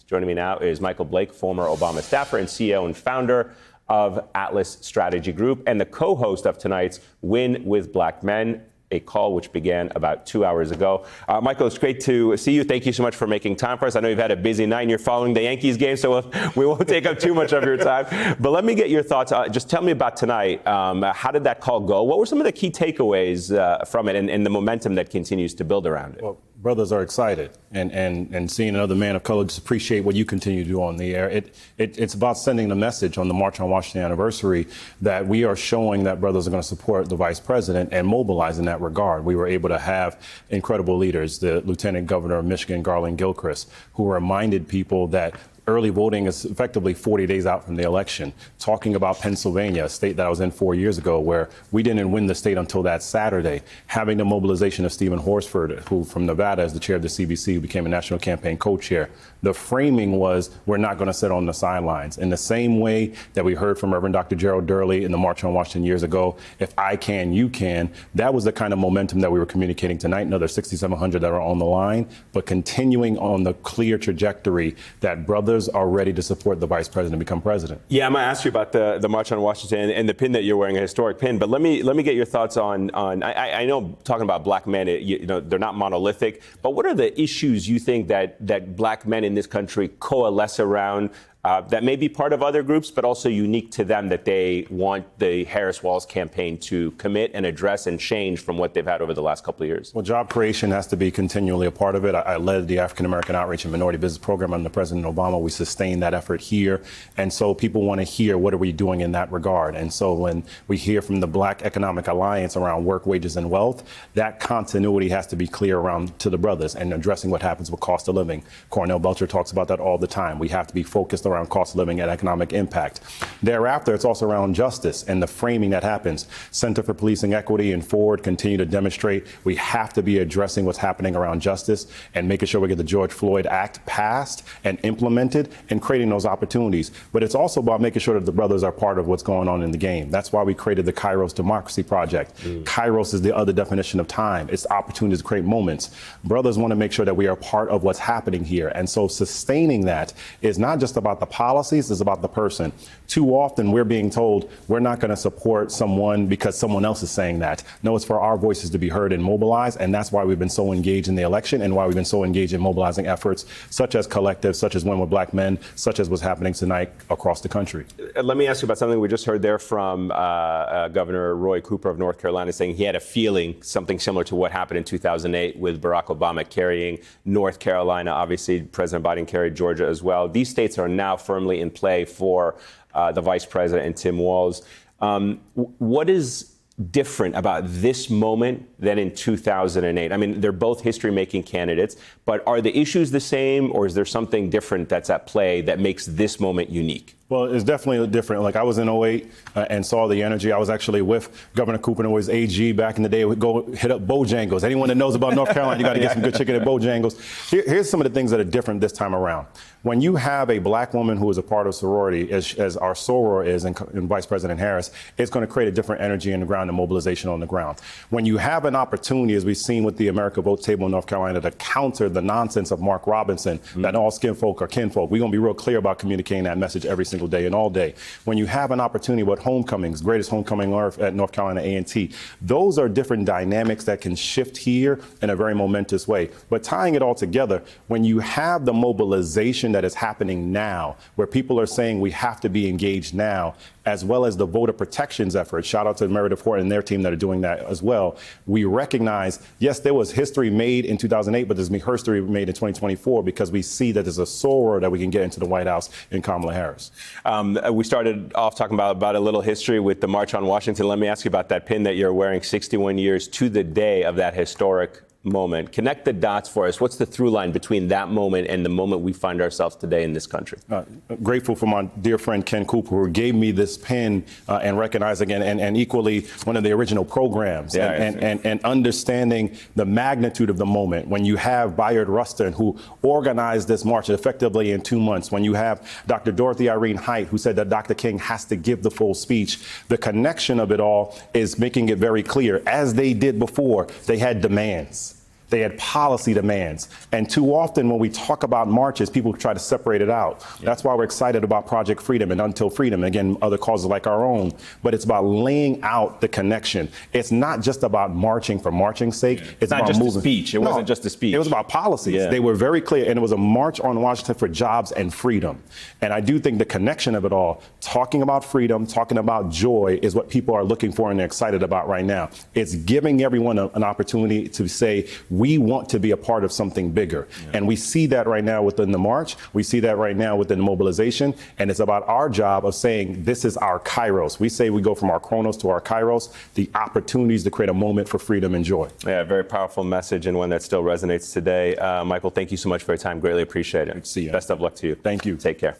Joining me now is Michael Blake, former Obama staffer and CEO and founder of Atlas Strategy Group and the co-host of tonight's Win with Black Men, a call which began about 2 hours ago. Michael, it's great to see you. Thank you so much for making time for us. I know you've had a busy night and you're following the Yankees game, so we won't take up too much of your time. But let me get your thoughts. Just tell me about tonight. How did that call go? What were some of the key takeaways from it and the momentum that continues to build around it? Well, brothers are excited, and seeing another man of color, just appreciate what you continue to do on the air. It's about sending the message on the March on Washington anniversary that we are showing that brothers are going to support the vice president and mobilize in that regard. We were able to have incredible leaders, the Lieutenant Governor of Michigan, Garland Gilchrist, who reminded people that early voting is effectively 40 days out from the election. Talking about Pennsylvania, a state that I was in 4 years ago, where we didn't win the state until that Saturday. Having the mobilization of Stephen Horsford, who from Nevada is the chair of the CBC, who became a national campaign co-chair. The framing was, we're not going to sit on the sidelines. In the same way that we heard from Reverend Dr. Gerald Durley in the March on Washington years ago, if I can, you can. That was the kind of momentum that we were communicating tonight. Another 6,700 that are on the line, but continuing on the clear trajectory that brothers are ready to support the vice president become president. Yeah, I'm going to ask you about the March on Washington and the pin that you're wearing, a historic pin. But let me get your thoughts on I know talking about black men, they're not monolithic, but what are the issues you think that black men in this country coalesce around that may be part of other groups, but also unique to them that they want the Harris-Walz campaign to commit and address and change from what they've had over the last couple of years? Well, job creation has to be continually a part of it. I led the African American Outreach and Minority Business Program under President Obama. We sustained that effort here. And so people want to hear, what are we doing in that regard? And so when we hear from the Black Economic Alliance around work, wages, and wealth, that continuity has to be clear around to the brothers and addressing what happens with cost of living. Cornell Belcher talks about that all the time. We have to be focused around cost of living and economic impact. Thereafter, it's also around justice and the framing that happens. Center for Policing Equity and Ford continue to demonstrate we have to be addressing what's happening around justice and making sure we get the George Floyd Act passed and implemented and creating those opportunities. But it's also about making sure that the brothers are part of what's going on in the game. That's why we created the Kairos Democracy Project. Kairos is the other definition of time. It's opportunities to create moments. Brothers want to make sure that we are part of what's happening here. And so sustaining that is not just about the policies, it's about the person. Too often we're being told we're not going to support someone because someone else is saying that. No, it's for our voices to be heard and mobilized, and that's why we've been so engaged in the election and why we've been so engaged in mobilizing efforts such as collectives, such as Win with Black Men, such as what's happening tonight across the country. Let me ask you about something we just heard there from Governor Roy Cooper of North Carolina, saying he had a feeling something similar to what happened in 2008 with Barack Obama carrying North Carolina. Obviously, President Biden carried Georgia as well. These states are now firmly in play for the vice president and Tim Walz. What is different about this moment than in 2008? I mean, they're both history-making candidates, but are the issues the same, or is there something different that's at play that makes this moment unique? Well, it's definitely different. Like, I was in 08 and saw the energy. I was actually with Governor Cooper and his AG back in the day. We'd go hit up Bojangles. Anyone that knows about North Carolina, you got to get some good chicken at Bojangles. Here's some of the things that are different this time around. When you have a black woman who is a part of sorority, as our soror is in Vice President Harris, it's going to create a different energy in the ground and mobilization on the ground. When you have an opportunity, as we've seen with the America Vote table in North Carolina, to counter the nonsense of Mark Robinson, that all skin folk are kinfolk, we're going to be real clear about communicating that message every single day and all day. When you have an opportunity with homecomings, greatest homecoming on earth at North Carolina A&T, those are different dynamics that can shift here in a very momentous way. But tying it all together, when you have the mobilization that is happening now, where people are saying we have to be engaged now, as well as the voter protections effort, shout out to Meredith Horton and their team that are doing that as well, we recognize, yes, there was history made in 2008, but there's history made in 2024 because we see that there's a soror that we can get into the White House in Kamala Harris. We started off talking about a little history with the March on Washington. Let me ask you about that pin that you're wearing, 61 years to the day of that historic moment. Connect the dots for us. What's the through line between that moment and the moment we find ourselves today in this country? Grateful for my dear friend Ken Cooper, who gave me this pin and recognizing and equally one of the original programs and understanding the magnitude of the moment. When you have Bayard Rustin, who organized this march effectively in 2 months, when you have Dr. Dorothy Irene Height, who said that Dr. King has to give the full speech, the connection of it all is making it very clear. As they did before, they had demands. They had policy demands. And too often when we talk about marches, people try to separate it out. That's why we're excited about Project Freedom and Until Freedom, again, other causes like our own. But it's about laying out the connection. It's not just about marching for marching's sake. It's not about just moving. a speech. It wasn't just a speech. It was about policies. Yeah. They were very clear. And it was a march on Washington for jobs and freedom. And I do think the connection of it all, talking about freedom, talking about joy, is what people are looking for and they're excited about right now. It's giving everyone an opportunity to say, we want to be a part of something bigger. And we see that right now within the march. We see that right now within the mobilization. And it's about our job of saying, this is our Kairos. We say we go from our Chronos to our Kairos, the opportunities to create a moment for freedom and joy. Yeah, very powerful message and one that still resonates today. Michael, thank you so much for your time. Greatly appreciate it. Good to see you. Best of luck to you. Thank you. Take care.